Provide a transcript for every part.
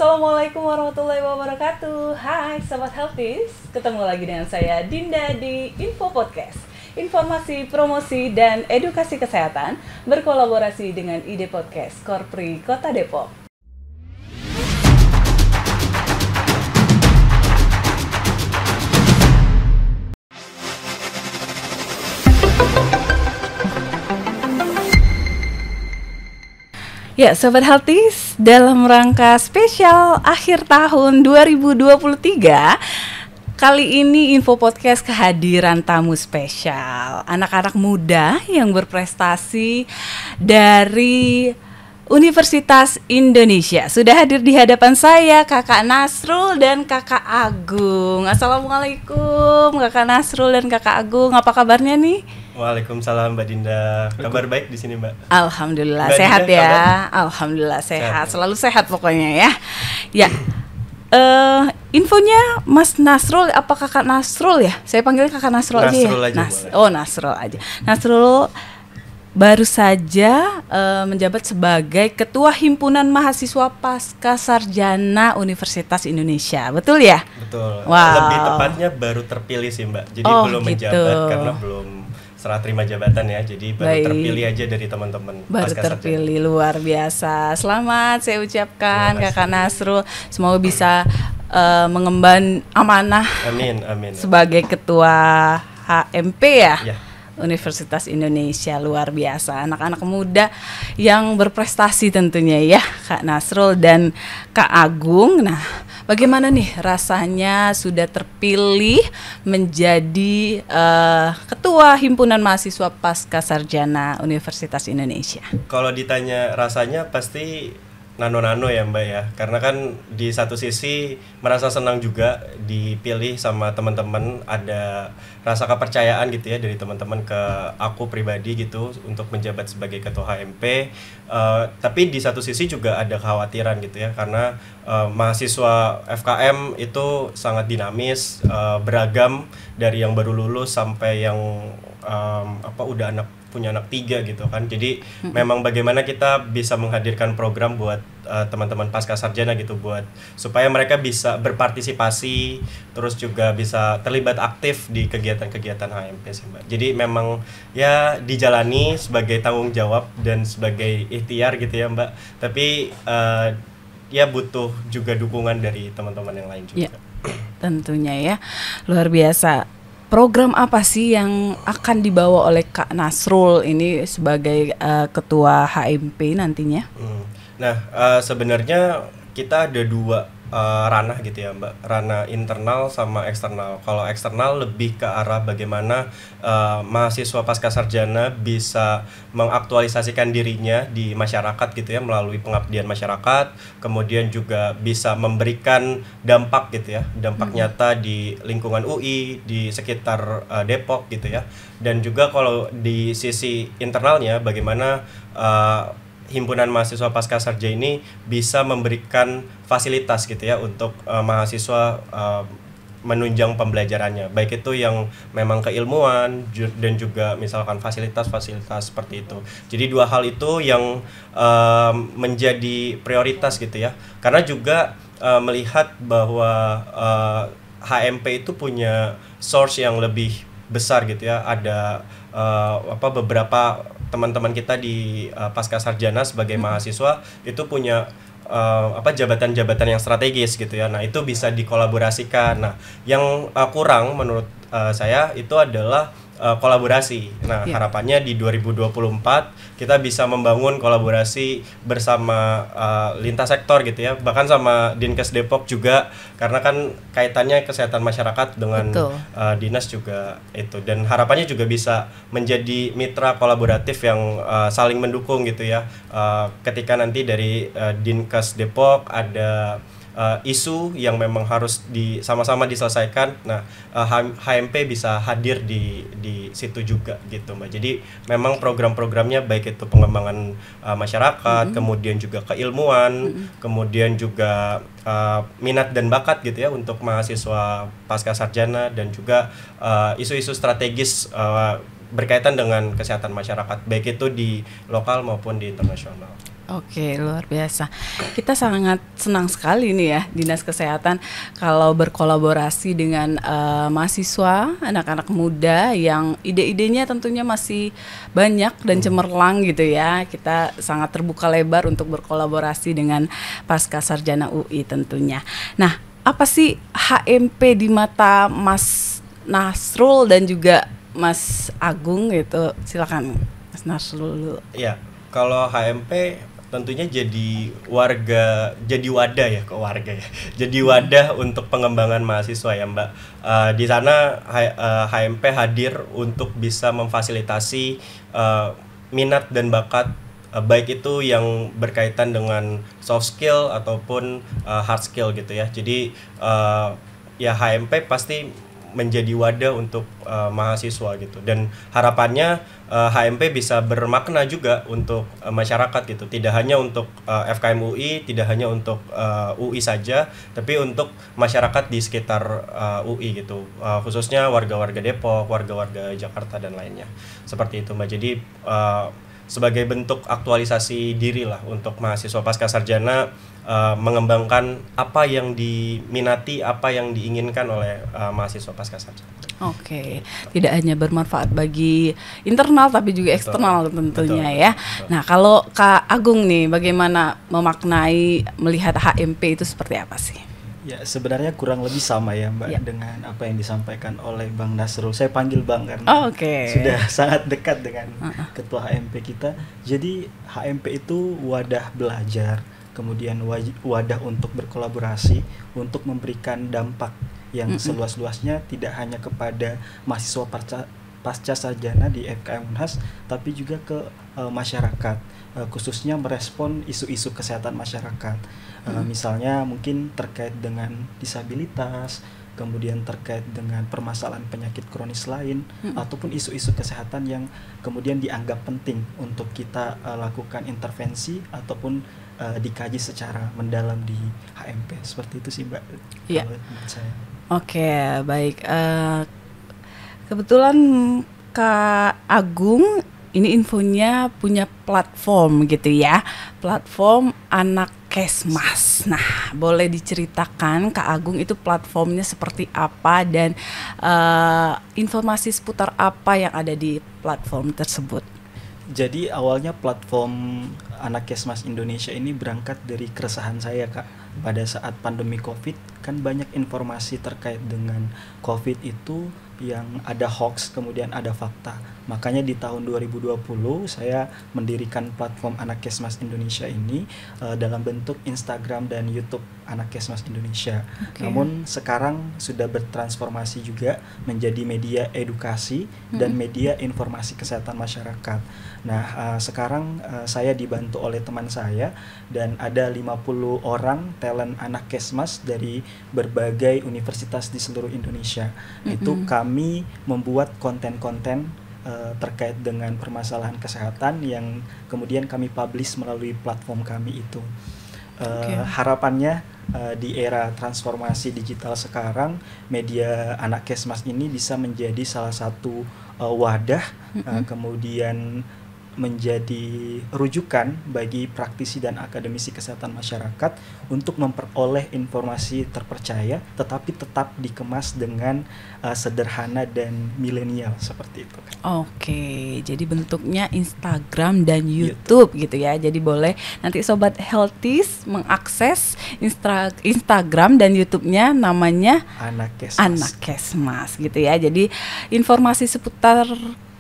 Assalamualaikum warahmatullahi wabarakatuh. Hai Sobat Healthies, ketemu lagi dengan saya Dinda di Info Podcast. Informasi, promosi, dan edukasi kesehatan berkolaborasi dengan ID Podcast Korpri Kota Depok. Ya, Sobat Healthies, dalam rangka spesial akhir tahun 2023, kali ini Info Podcast kehadiran tamu spesial, anak-anak muda yang berprestasi dari Universitas Indonesia. Sudah hadir di hadapan saya Kakak Nasrul dan Kakak Agung. Assalamualaikum Kakak Nasrul dan Kakak Agung, apa kabarnya nih? Waalaikumsalam Mbak Dinda. Kabar baik di sini, Mbak. Alhamdulillah Mbak sehat Dinda, ya. kabar? Alhamdulillah sehat. Sehat. Selalu sehat pokoknya ya. Ya. Infonya Mas Nasrul apa Kakak Nasrul ya? Saya panggilnya Kakak Nasrul aja ya. Nasrul aja, boleh. Oh, Nasrul aja. Nasrul baru saja menjabat sebagai Ketua Himpunan Mahasiswa Pascasarjana Universitas Indonesia. Betul ya? Betul. Wow. Lebih tepatnya baru terpilih sih, Mbak. Jadi Oh, belum gitu. menjabat karena belum serah terima jabatan ya. Jadi baru Baik. terpilih aja dari teman-teman Baru Pascasarjana. terpilih, luar biasa. Selamat saya ucapkan Terima kasih. Kakak Nasrul. Semoga bisa mengemban amanah Amin, amin. sebagai Ketua HMP ya. Ya. Universitas Indonesia, luar biasa. Anak-anak muda yang berprestasi tentunya ya, Kak Nasrul dan Kak Agung. Nah, bagaimana nih rasanya sudah terpilih menjadi Ketua Himpunan Mahasiswa Pascasarjana Universitas Indonesia? Kalau ditanya rasanya pasti nano-nano ya Mbak ya. Karena kan di satu sisi merasa senang juga dipilih sama teman-teman, ada rasa kepercayaan gitu ya dari teman-teman ke aku pribadi gitu untuk menjabat sebagai ketua HMP. Tapi di satu sisi juga ada kekhawatiran gitu ya, karena mahasiswa FKM itu sangat dinamis, beragam dari yang baru lulus sampai yang udah punya anak 3 gitu kan. Jadi memang bagaimana kita bisa menghadirkan program buat teman-teman pascasarjana gitu, buat supaya mereka bisa berpartisipasi, terus juga bisa terlibat aktif di kegiatan-kegiatan HMP sih Mbak. Jadi memang ya dijalani sebagai tanggung jawab dan sebagai ikhtiar gitu ya Mbak. Tapi ya butuh juga dukungan dari teman-teman yang lain juga. Ya, tentunya ya, luar biasa. Program apa sih yang akan dibawa oleh Kak Nasrul ini sebagai Ketua HMP nantinya? Nah, sebenarnya kita ada 2 ranah gitu ya Mbak, ranah internal sama eksternal. Kalau eksternal lebih ke arah bagaimana mahasiswa pascasarjana bisa mengaktualisasikan dirinya di masyarakat gitu ya, melalui pengabdian masyarakat, kemudian juga bisa memberikan dampak gitu ya, dampak nyata di lingkungan UI, di sekitar Depok gitu ya. Dan juga kalau di sisi internalnya bagaimana Himpunan Mahasiswa Pascasarjana ini bisa memberikan fasilitas gitu ya untuk mahasiswa menunjang pembelajarannya, baik itu yang memang keilmuan dan juga misalkan fasilitas-fasilitas seperti itu. Jadi 2 hal itu yang menjadi prioritas gitu ya, karena juga melihat bahwa HMP itu punya source yang lebih besar gitu ya. Ada beberapa teman-teman kita di pascasarjana sebagai mahasiswa itu punya jabatan-jabatan yang strategis gitu ya. Nah, itu bisa dikolaborasikan. Nah, yang kurang menurut saya itu adalah kolaborasi. Nah, harapannya di 2024 kita bisa membangun kolaborasi bersama lintas sektor gitu ya, bahkan sama Dinkes Depok juga, karena kan kaitannya kesehatan masyarakat dengan dinas juga itu, dan harapannya juga bisa menjadi mitra kolaboratif yang saling mendukung gitu ya. Ketika nanti dari Dinkes Depok ada isu yang memang harus sama-sama diselesaikan. Nah, HMP bisa hadir di situ juga gitu Mbak. Jadi memang program-programnya baik itu pengembangan masyarakat, kemudian juga keilmuan, kemudian juga minat dan bakat gitu ya untuk mahasiswa pascasarjana, dan juga isu-isu strategis berkaitan dengan kesehatan masyarakat, baik itu di lokal maupun di internasional. Oke, luar biasa. Kita sangat senang sekali nih ya, Dinas Kesehatan kalau berkolaborasi dengan mahasiswa, anak-anak muda yang ide-idenya tentunya masih banyak dan cemerlang gitu ya. Kita sangat terbuka lebar untuk berkolaborasi dengan Pascasarjana UI tentunya. Nah, apa sih HMP di mata Mas Nasrul dan juga Mas Agung gitu? Silakan Mas Nasrul dulu. Ya, kalau HMP tentunya jadi wadah ya, kok warga ya. Jadi wadah untuk pengembangan mahasiswa ya, Mbak. Di sana HMP hadir untuk bisa memfasilitasi minat dan bakat, baik itu yang berkaitan dengan soft skill ataupun hard skill gitu ya. Jadi ya HMP pasti menjadi wadah untuk mahasiswa gitu, dan harapannya HMP bisa bermakna juga untuk masyarakat gitu, tidak hanya untuk FKM UI, tidak hanya untuk UI saja, tapi untuk masyarakat di sekitar UI gitu, khususnya warga-warga Depok, warga-warga Jakarta dan lainnya, seperti itu Mbak. Jadi sebagai bentuk aktualisasi diri lah untuk mahasiswa Pascasarjana, mengembangkan apa yang diminati, apa yang diinginkan oleh mahasiswa Pascasarjana. Oke, tidak hanya bermanfaat bagi internal tapi juga eksternal tentunya ya. Betul. Nah, kalau Kak Agung nih, bagaimana memaknai melihat HMP itu seperti apa sih? Ya, sebenarnya kurang lebih sama ya Mbak, dengan apa yang disampaikan oleh Bang Nasrul. Saya panggil Bang karena sudah sangat dekat dengan ketua HMP kita. Jadi HMP itu wadah belajar, kemudian wadah untuk berkolaborasi, untuk memberikan dampak yang seluas-luasnya, tidak hanya kepada mahasiswa pasca sarjana di FKM Unhas, tapi juga ke masyarakat, khususnya merespon isu-isu kesehatan masyarakat. Misalnya mungkin terkait dengan disabilitas, kemudian terkait dengan permasalahan penyakit kronis lain, ataupun isu-isu kesehatan yang kemudian dianggap penting untuk kita lakukan intervensi ataupun dikaji secara mendalam di HMP. Seperti itu sih Mbak, kalau menurut saya. Oke, baik. Kebetulan Kak Agung ini infonya punya platform gitu ya, platform Anak Kesmas. Nah, boleh diceritakan Kak Agung itu platformnya seperti apa dan informasi seputar apa yang ada di platform tersebut? Jadi awalnya platform Anak Kesmas Indonesia ini berangkat dari keresahan saya Kak. Pada saat pandemi COVID kan banyak informasi terkait dengan COVID itu yang ada hoax kemudian ada fakta. Makanya di tahun 2020 saya mendirikan platform Anak Kesmas Indonesia ini dalam bentuk Instagram dan YouTube Anak Kesmas Indonesia. Namun sekarang sudah bertransformasi juga menjadi media edukasi dan media informasi kesehatan masyarakat. Nah, sekarang saya dibantu oleh teman saya dan ada 50 orang talent Anak Kesmas dari berbagai universitas di seluruh Indonesia. Itu kami membuat konten-konten terkait dengan permasalahan kesehatan yang kemudian kami publish melalui platform kami itu. Harapannya di era transformasi digital sekarang, media Anak Kesmas ini bisa menjadi salah satu wadah, kemudian menjadi rujukan bagi praktisi dan akademisi kesehatan masyarakat untuk memperoleh informasi terpercaya, tetapi tetap dikemas dengan sederhana dan milenial seperti itu. Oke, jadi bentuknya Instagram dan YouTube gitu ya. Jadi boleh nanti Sobat Healthies mengakses Instagram dan YouTube-nya namanya Anak Kesmas. Anak Kesmas gitu ya. Jadi informasi seputar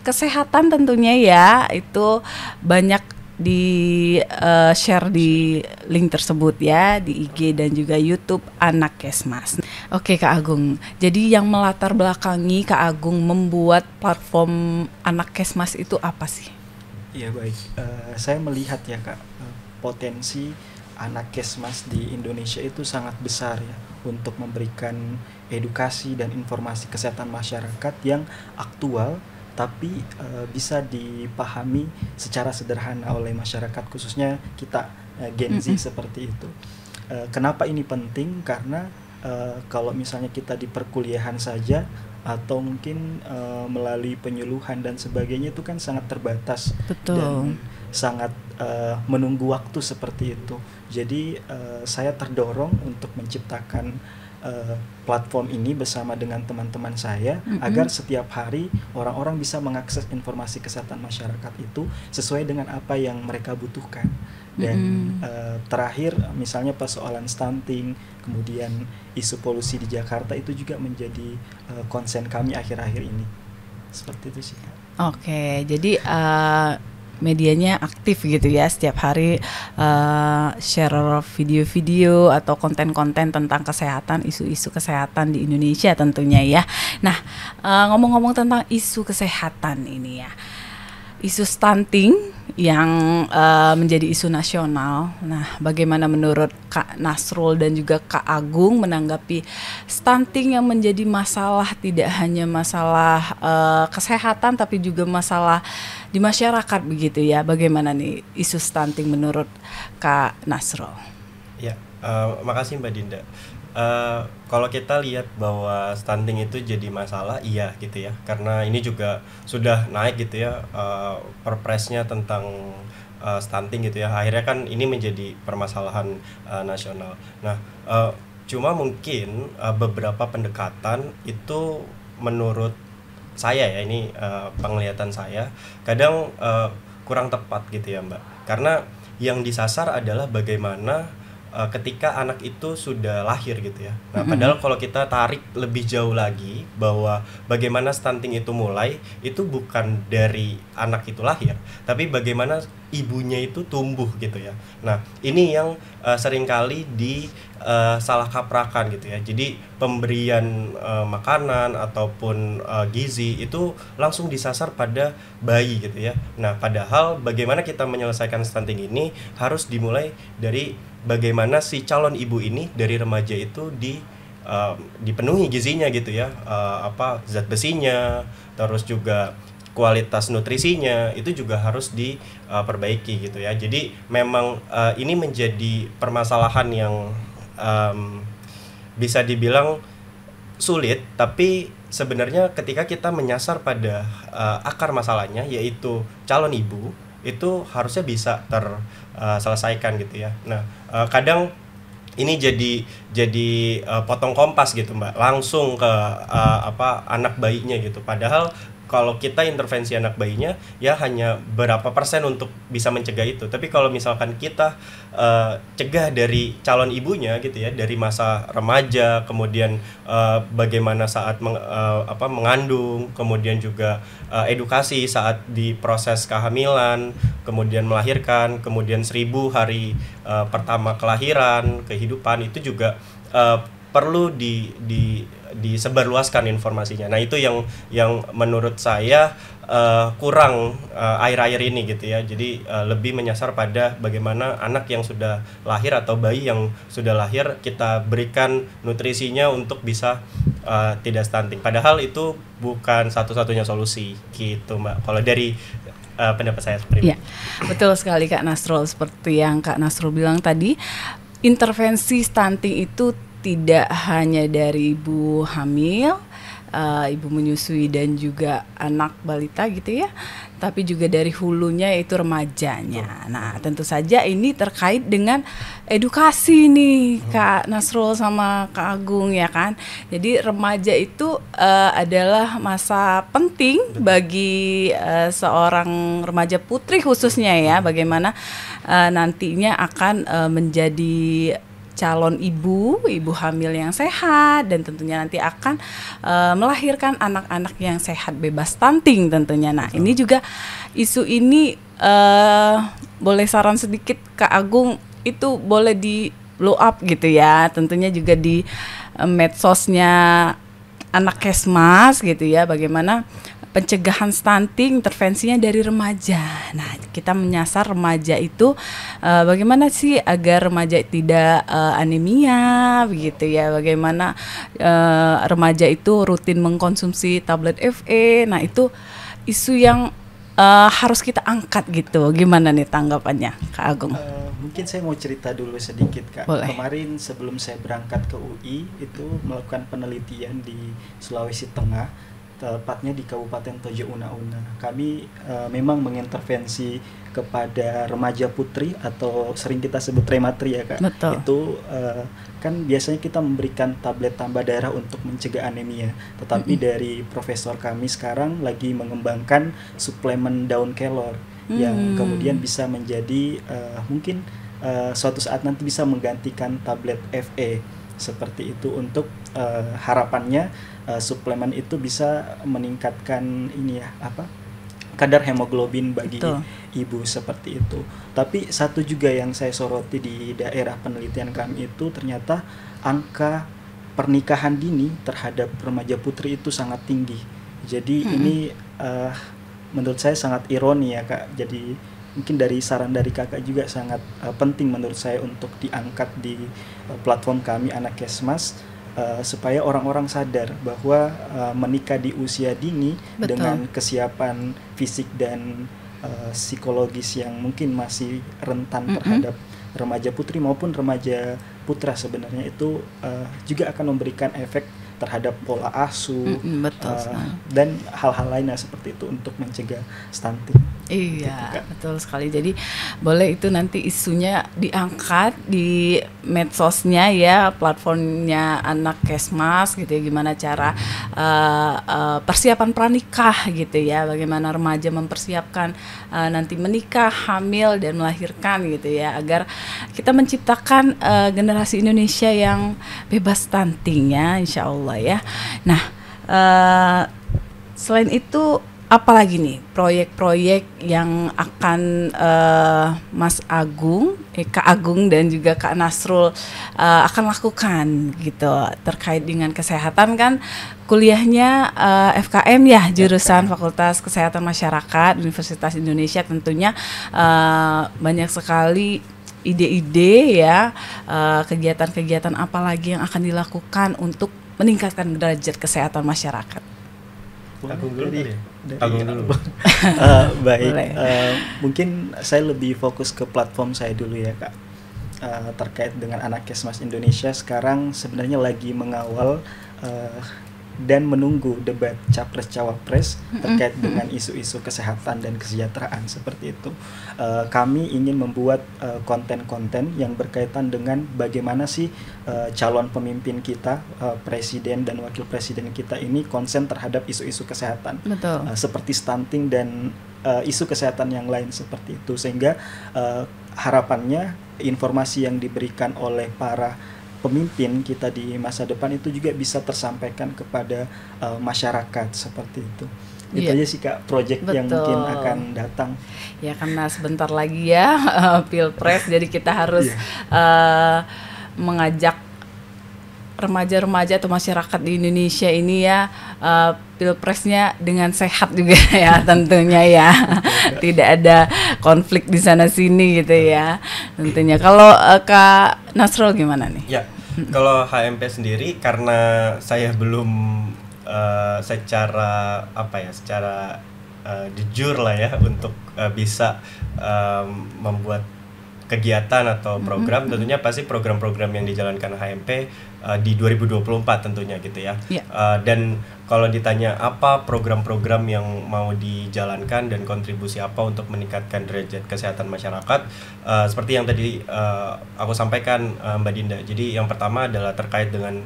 kesehatan tentunya ya itu banyak di share di link tersebut ya, di IG dan juga YouTube Anak Kesmas. Oke Kak Agung, jadi yang melatar belakangi Kak Agung membuat platform Anak Kesmas itu apa sih? Iya baik, saya melihat ya Kak, potensi Anak Kesmas di Indonesia itu sangat besar ya untuk memberikan edukasi dan informasi kesehatan masyarakat yang aktual tapi bisa dipahami secara sederhana oleh masyarakat, khususnya kita Gen Z seperti itu. Kenapa ini penting? Karena kalau misalnya kita di perkuliahan saja atau mungkin melalui penyuluhan dan sebagainya itu kan sangat terbatas. Betul. Dan sangat menunggu waktu seperti itu. Jadi saya terdorong untuk menciptakan platform ini bersama dengan teman-teman saya agar setiap hari orang-orang bisa mengakses informasi kesehatan masyarakat itu sesuai dengan apa yang mereka butuhkan. Dan terakhir misalnya persoalan stunting, kemudian isu polusi di Jakarta itu juga menjadi konsen kami akhir-akhir ini. Seperti itu sih. Oke, jadi medianya aktif gitu ya, setiap hari share video-video atau konten-konten tentang kesehatan, isu-isu kesehatan di Indonesia tentunya ya. Nah, ngomong-ngomong tentang isu kesehatan ini ya, isu stunting yang menjadi isu nasional. Nah, bagaimana menurut Kak Nasrul dan juga Kak Agung menanggapi stunting yang menjadi masalah, tidak hanya masalah kesehatan tapi juga masalah di masyarakat begitu ya? Bagaimana nih isu stunting menurut Kak Nasrul? Ya, makasih Mbak Dinda. Kalau kita lihat bahwa stunting itu jadi masalah, iya gitu ya, karena ini juga sudah naik gitu ya, perpresnya tentang stunting gitu ya, akhirnya kan ini menjadi permasalahan nasional. Nah, cuma mungkin beberapa pendekatan itu menurut saya ya, ini penglihatan saya kadang kurang tepat gitu ya Mbak, karena yang disasar adalah bagaimana ketika anak itu sudah lahir gitu ya. Nah, padahal kalau kita tarik lebih jauh lagi bahwa bagaimana stunting itu mulai, itu bukan dari anak itu lahir, tapi bagaimana ibunya itu tumbuh gitu ya. Nah, ini yang seringkali salah kaprakan gitu ya. Jadi pemberian makanan ataupun gizi itu langsung disasar pada bayi gitu ya. Nah, padahal bagaimana kita menyelesaikan stunting ini harus dimulai dari bagaimana si calon ibu ini dari remaja itu dipenuhi gizinya gitu ya, zat besinya, terus juga kualitas nutrisinya itu juga harus diperbaiki gitu ya. Jadi memang ini menjadi permasalahan yang bisa dibilang sulit, tapi sebenarnya ketika kita menyasar pada akar masalahnya yaitu calon ibu, itu harusnya bisa terselesaikan gitu ya. Nah, kadang ini jadi potong kompas gitu Mbak, langsung ke anak bayinya gitu. Padahal kalau kita intervensi anak bayinya ya hanya berapa persen untuk bisa mencegah itu. Tapi kalau misalkan kita cegah dari calon ibunya gitu ya, dari masa remaja, kemudian bagaimana saat mengandung, kemudian juga edukasi saat di proses kehamilan, kemudian melahirkan, kemudian 1000 hari pertama kelahiran, kehidupan, itu juga perlu disebarluaskan informasinya. Nah, itu yang menurut saya kurang akhir-akhir ini gitu ya. Jadi lebih menyasar pada bagaimana anak yang sudah lahir atau bayi yang sudah lahir kita berikan nutrisinya untuk bisa tidak stunting. Padahal itu bukan satu-satunya solusi gitu Mbak. Kalau dari pendapat saya seperti itu. Ya, betul sekali Kak Nasrul. Seperti yang Kak Nasrul bilang tadi, intervensi stunting itu tidak hanya dari ibu hamil, ibu menyusui dan juga anak balita gitu ya, tapi juga dari hulunya yaitu remajanya. Nah, tentu saja ini terkait dengan edukasi nih Kak Nasrul sama Kak Agung ya kan. Jadi remaja itu adalah masa penting bagi seorang remaja putri khususnya ya, bagaimana nantinya akan menjadi calon ibu hamil yang sehat, dan tentunya nanti akan melahirkan anak-anak yang sehat bebas stunting tentunya. Nah, ini juga isu ini boleh saran sedikit Kak Agung, itu boleh di blow up gitu ya, tentunya juga di medsosnya Anak Kesmas gitu ya, bagaimana pencegahan stunting, intervensinya dari remaja. Nah, kita menyasar remaja itu bagaimana sih agar remaja tidak anemia begitu ya, bagaimana remaja itu rutin mengkonsumsi tablet FE. Nah, itu isu yang harus kita angkat gitu. Gimana nih tanggapannya Kak Agung? Mungkin saya mau cerita dulu sedikit Kak. Boleh. Kemarin sebelum saya berangkat ke UI itu melakukan penelitian di Sulawesi Tengah. tepatnya di Kabupaten Tojo Una-Una. Kami memang mengintervensi kepada remaja putri atau sering kita sebut rematri ya Kak. Betul. Itu kan biasanya kita memberikan tablet tambah darah untuk mencegah anemia. Tetapi dari profesor kami sekarang lagi mengembangkan suplemen daun kelor yang kemudian bisa menjadi mungkin suatu saat nanti bisa menggantikan tablet FE seperti itu. Untuk harapannya suplemen itu bisa meningkatkan kadar hemoglobin bagi ibu seperti itu. Tapi satu juga yang saya soroti di daerah penelitian kami itu ternyata angka pernikahan dini terhadap remaja putri itu sangat tinggi. Jadi ini menurut saya sangat ironi ya Kak. Jadi mungkin dari saran dari Kakak juga sangat penting menurut saya untuk diangkat di platform kami Anak Kesmas, supaya orang-orang sadar bahwa menikah di usia dini dengan kesiapan fisik dan psikologis yang mungkin masih rentan terhadap remaja putri maupun remaja putra sebenarnya itu juga akan memberikan efek terhadap pola asuh dan hal-hal lainnya seperti itu untuk mencegah stunting. Iya, gitu, betul sekali. Jadi boleh itu nanti isunya diangkat di medsosnya ya, platformnya Anak Kesmas gitu ya, gimana cara persiapan pranikah gitu ya, bagaimana remaja mempersiapkan nanti menikah, hamil dan melahirkan gitu ya, agar kita menciptakan generasi Indonesia yang bebas stunting ya, insya Allah ya. Nah, selain itu apalagi nih proyek-proyek yang akan Mas Agung, Kak Agung dan juga Kak Nasrul akan lakukan gitu terkait dengan kesehatan? Kan kuliahnya FKM ya, jurusan Fakultas Kesehatan Masyarakat Universitas Indonesia, tentunya banyak sekali ide-ide ya, kegiatan-kegiatan apa lagi yang akan dilakukan untuk meningkatkan derajat kesehatan masyarakat? Agung dulu dari Agung dulu. Baik, mungkin saya lebih fokus ke platform saya dulu ya Kak. Terkait dengan Anak Kesmas Indonesia sekarang sebenarnya lagi mengawal dan menunggu debat Capres-Cawapres terkait dengan isu-isu kesehatan dan kesejahteraan seperti itu. Kami ingin membuat konten-konten yang berkaitan dengan bagaimana sih calon pemimpin kita, presiden dan wakil presiden kita ini konsen terhadap isu-isu kesehatan. Betul. Seperti stunting dan isu kesehatan yang lain seperti itu, sehingga harapannya informasi yang diberikan oleh para pemimpin kita di masa depan itu juga bisa tersampaikan kepada masyarakat seperti itu. Itu aja sih Kak, proyek yang mungkin akan datang. Ya karena sebentar lagi ya Pilpres, jadi kita harus mengajak remaja-remaja atau masyarakat di Indonesia ini ya, Pilpresnya dengan sehat juga ya tentunya ya. Tidak ada konflik di sana sini gitu ya tentunya. Kalau Kak Nasrul gimana nih? Ya, kalau HMP sendiri karena saya belum secara jujur lah ya untuk bisa membuat kegiatan atau program, tentunya pasti program-program yang dijalankan HMP di 2024 tentunya gitu ya. Dan kalau ditanya apa program-program yang mau dijalankan dan kontribusi apa untuk meningkatkan derajat kesehatan masyarakat, seperti yang tadi aku sampaikan Mbak Dinda. Jadi yang pertama adalah terkait dengan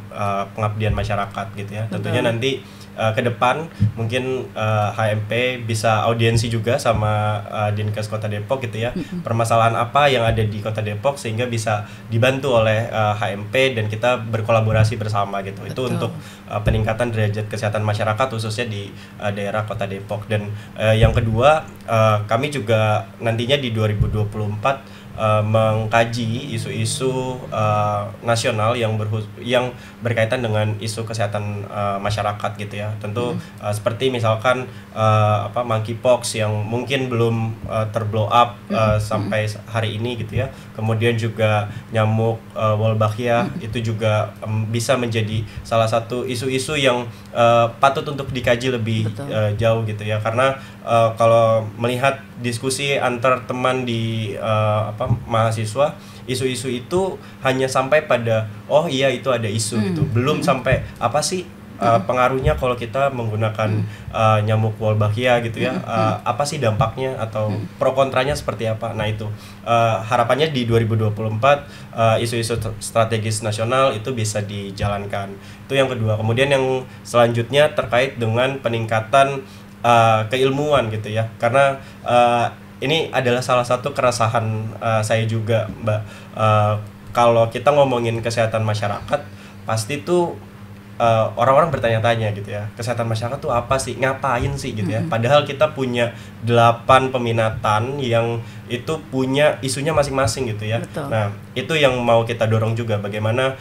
pengabdian masyarakat gitu ya. Tentunya nanti ke depan mungkin HMP bisa audiensi juga sama Dinkes Kota Depok gitu ya. Permasalahan apa yang ada di Kota Depok sehingga bisa dibantu oleh HMP dan kita berkolaborasi bersama gitu. Itu untuk peningkatan derajat kesehatan masyarakat khususnya di daerah Kota Depok. Dan yang kedua, kami juga nantinya di 2024 mengkaji isu-isu nasional yang berkaitan dengan isu kesehatan masyarakat gitu ya. Tentu seperti misalkan monkeypox yang mungkin belum terblow up sampai hari ini gitu ya. Kemudian juga nyamuk Wolbachia itu juga bisa menjadi salah satu isu-isu yang patut untuk dikaji lebih jauh gitu ya. Karena kalau melihat diskusi antar teman di mahasiswa, isu-isu itu hanya sampai pada oh iya itu ada isu gitu, belum sampai apa sih pengaruhnya kalau kita menggunakan nyamuk Wolbachia gitu ya, apa sih dampaknya atau pro kontranya seperti apa. Nah itu harapannya di 2024 isu-isu strategis nasional itu bisa dijalankan. Itu yang kedua. Kemudian yang selanjutnya terkait dengan peningkatan keilmuan gitu ya, karena ini adalah salah satu keresahan saya juga, Mbak. Kalau kita ngomongin kesehatan masyarakat, pasti tuh orang-orang bertanya-tanya gitu ya, kesehatan masyarakat tuh apa sih, ngapain sih gitu ya. Padahal kita punya 8 peminatan yang itu punya isunya masing-masing gitu ya. Betul. Nah itu yang mau kita dorong juga, bagaimana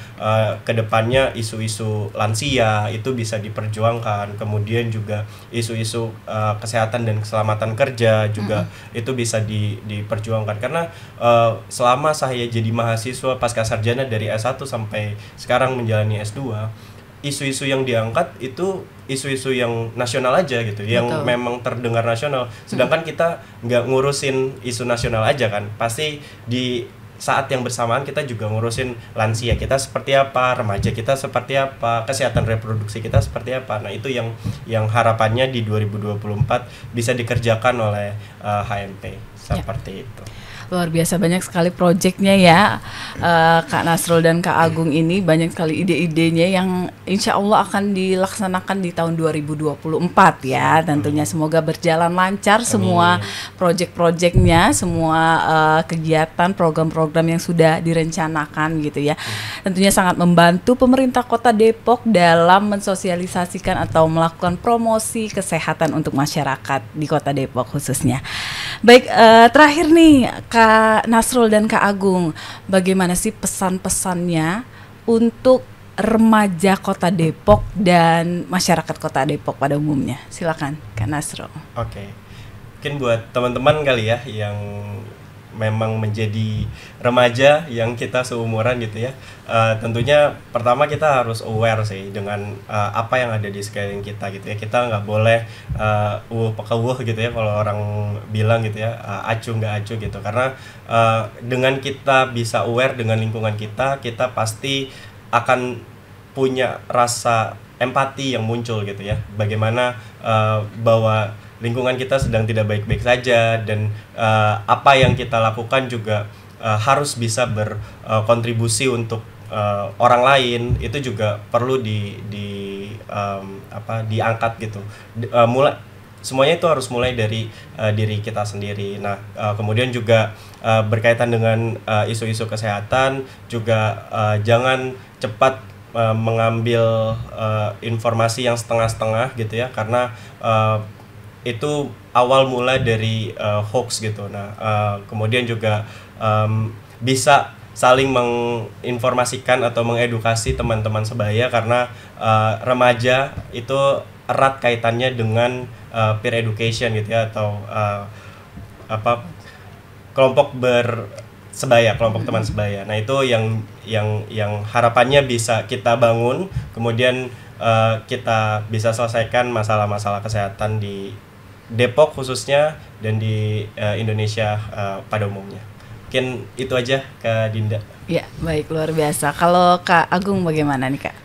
kedepannya isu-isu lansia itu bisa diperjuangkan, kemudian juga isu-isu kesehatan dan keselamatan kerja juga itu bisa diperjuangkan. Karena selama saya jadi mahasiswa pasca sarjana dari S1 sampai sekarang menjalani S2, isu-isu yang diangkat itu isu-isu yang nasional aja gitu, yang memang terdengar nasional. Sedangkan kita nggak ngurusin isu nasional aja kan, pasti di saat yang bersamaan kita juga ngurusin lansia kita seperti apa, remaja kita seperti apa, kesehatan reproduksi kita seperti apa. Nah itu yang harapannya di 2024 bisa dikerjakan oleh HMP seperti itu. Luar biasa banyak sekali proyeknya ya, Kak Nasrul dan Kak Agung ini banyak sekali ide-idenya yang insya Allah akan dilaksanakan di tahun 2024 ya. Tentunya semoga berjalan lancar semua proyek-proyeknya, semua kegiatan, program-program yang sudah direncanakan gitu ya. Tentunya sangat membantu pemerintah Kota Depok dalam mensosialisasikan atau melakukan promosi kesehatan untuk masyarakat di Kota Depok khususnya. Baik, terakhir nih Kak Nasrul dan Kak Agung, bagaimana sih pesan-pesannya untuk remaja Kota Depok dan masyarakat Kota Depok pada umumnya? Silakan Kak Nasrul. Oke. Mungkin buat teman-teman kali ya yang memang menjadi remaja yang kita seumuran gitu ya, tentunya pertama kita harus aware sih dengan apa yang ada di sekeliling kita gitu ya. Kita nggak boleh pakawuh gitu ya, kalau orang bilang gitu ya, acuh nggak acuh gitu. Karena dengan kita bisa aware dengan lingkungan kita, kita pasti akan punya rasa empati yang muncul gitu ya, bagaimana bahwa lingkungan kita sedang tidak baik-baik saja, dan apa yang kita lakukan juga harus bisa berkontribusi untuk orang lain. Itu juga perlu diangkat gitu. Semuanya itu harus mulai dari diri kita sendiri. Nah, kemudian juga berkaitan dengan isu-isu kesehatan juga, jangan cepat mengambil informasi yang setengah-setengah gitu ya, karena itu awal mula dari hoax gitu. Nah, kemudian juga bisa saling menginformasikan atau mengedukasi teman-teman sebaya, karena remaja itu erat kaitannya dengan peer education gitu ya, atau kelompok teman sebaya. Nah, itu yang harapannya bisa kita bangun, kemudian kita bisa selesaikan masalah-masalah kesehatan di Depok khususnya dan di Indonesia pada umumnya. Mungkin itu aja Kak Dinda. Ya, baik, luar biasa. Kalau Kak Agung bagaimana nih Kak?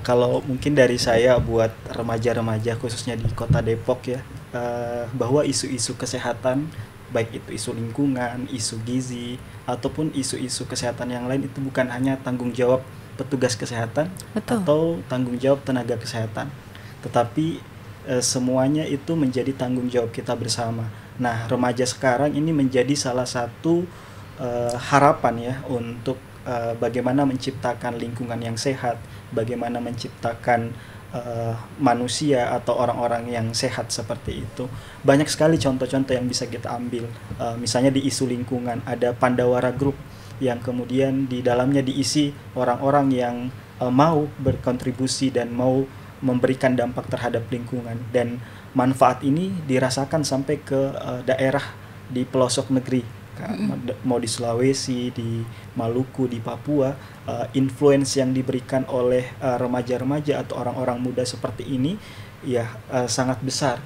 Kalau mungkin dari saya buat remaja-remaja khususnya di Kota Depok ya, bahwa isu-isu kesehatan, baik itu isu lingkungan, isu gizi, ataupun isu-isu kesehatan yang lain, itu bukan hanya tanggung jawab petugas kesehatan atau tanggung jawab tenaga kesehatan, tetapi semuanya itu menjadi tanggung jawab kita bersama. Nah, remaja sekarang ini menjadi salah satu harapan ya untuk bagaimana menciptakan lingkungan yang sehat, bagaimana menciptakan manusia atau orang-orang yang sehat seperti itu. Banyak sekali contoh-contoh yang bisa kita ambil. Misalnya di isu lingkungan ada Pandawara Group yang kemudian di dalamnya diisi orang-orang yang mau berkontribusi dan mau memberikan dampak terhadap lingkungan, dan manfaat ini dirasakan sampai ke daerah di pelosok negeri, mau di Sulawesi, di Maluku, di Papua. Influence yang diberikan oleh remaja-remaja atau orang-orang muda seperti ini ya sangat besar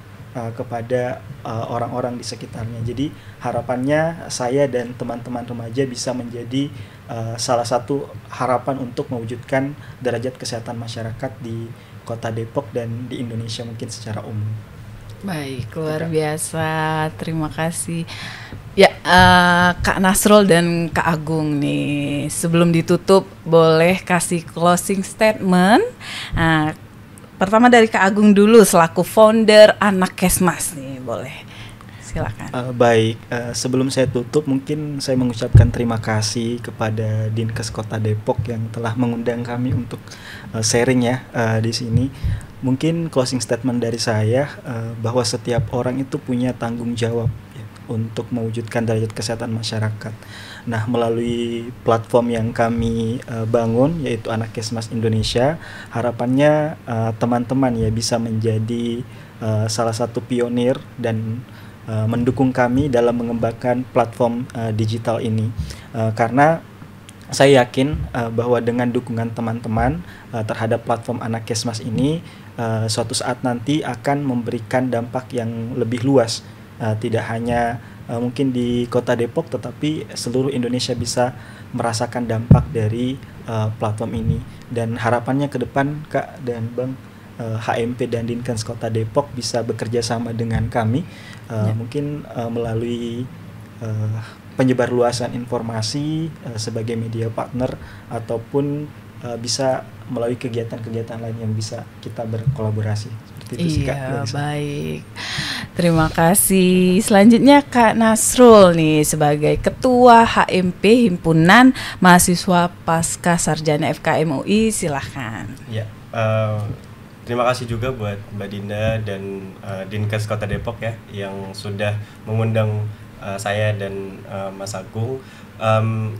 kepada orang-orang di sekitarnya. Jadi harapannya saya dan teman-teman remaja bisa menjadi salah satu harapan untuk mewujudkan derajat kesehatan masyarakat di Kota Depok dan di Indonesia mungkin secara umum. Baik, luar biasa. Terima kasih. Ya, Kak Nasrul dan Kak Agung nih. Sebelum ditutup, boleh kasih closing statement. Pertama dari Kak Agung dulu selaku founder Anak Kesmas nih, boleh. Silakan. Baik, sebelum saya tutup mungkin saya mengucapkan terima kasih kepada Dinkes Kota Depok yang telah mengundang kami untuk sharing ya di sini. Mungkin closing statement dari saya bahwa setiap orang itu punya tanggung jawab ya, untuk mewujudkan derajat kesehatan masyarakat. Nah, melalui platform yang kami bangun yaitu Anak Kesmas Indonesia, harapannya teman-teman ya bisa menjadi salah satu pionir dan mendukung kami dalam mengembangkan platform digital ini, karena saya yakin bahwa dengan dukungan teman-teman terhadap platform Anak Kesmas ini suatu saat nanti akan memberikan dampak yang lebih luas, tidak hanya mungkin di Kota Depok tetapi seluruh Indonesia bisa merasakan dampak dari platform ini. Dan harapannya ke depan Kak dan Bang, HMP dan Dinkes Kota Depok bisa bekerja sama dengan kami, mungkin melalui penyebar luasan informasi sebagai media partner ataupun bisa melalui kegiatan-kegiatan lain yang bisa kita berkolaborasi. Seperti itu sih, Kak. Baik. Terima kasih. Selanjutnya Kak Nasrul nih sebagai Ketua HMP Himpunan Mahasiswa Pasca Sarjana FKM UI, silahkan. Ya, terima kasih juga buat Mbak Dinda dan Dinkes Kota Depok ya yang sudah mengundang saya dan Mas Agung.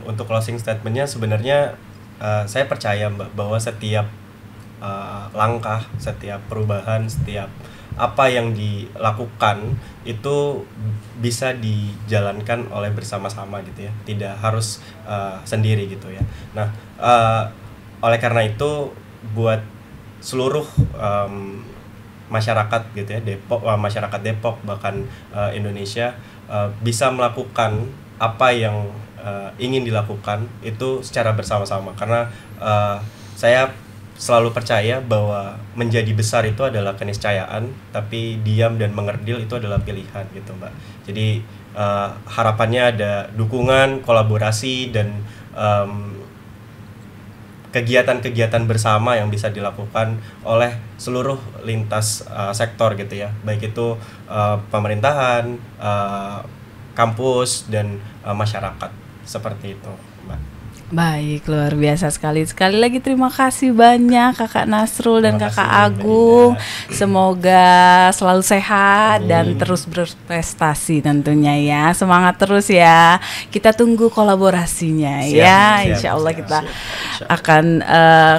Untuk closing statementnya sebenarnya saya percaya Mbak bahwa setiap langkah, setiap perubahan, setiap apa yang dilakukan itu bisa dijalankan oleh bersama-sama gitu ya, tidak harus sendiri gitu ya. Nah, oleh karena itu buat seluruh masyarakat gitu ya Depok, masyarakat Depok bahkan Indonesia bisa melakukan apa yang ingin dilakukan itu secara bersama-sama, karena saya selalu percaya bahwa menjadi besar itu adalah keniscayaan, tapi diam dan mengerdil itu adalah pilihan gitu Mbak. Jadi harapannya ada dukungan, kolaborasi dan kegiatan-kegiatan bersama yang bisa dilakukan oleh seluruh lintas sektor gitu ya, baik itu pemerintahan, kampus dan masyarakat, seperti itu Mbak. Baik, luar biasa sekali. Sekali lagi terima kasih banyak Kakak Nasrul dan Kakak Agung. Semoga selalu sehat dan terus berprestasi tentunya ya. Semangat terus ya. Kita tunggu kolaborasinya ya. Insya Allah kita akan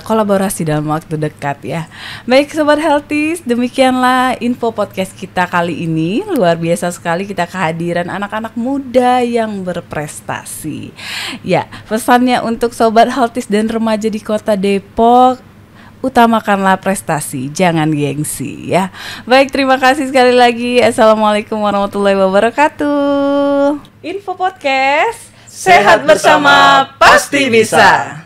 kolaborasi dalam waktu dekat ya. Baik Sobat Healthies, demikianlah info podcast kita kali ini. Luar biasa sekali kita kehadiran anak-anak muda yang berprestasi. Ya, pesannya untuk Sobat Healthies dan remaja di Kota Depok, utamakanlah prestasi, jangan gengsi ya. Baik, terima kasih sekali lagi. Assalamualaikum warahmatullahi wabarakatuh. Info podcast, sehat bersama pasti bisa.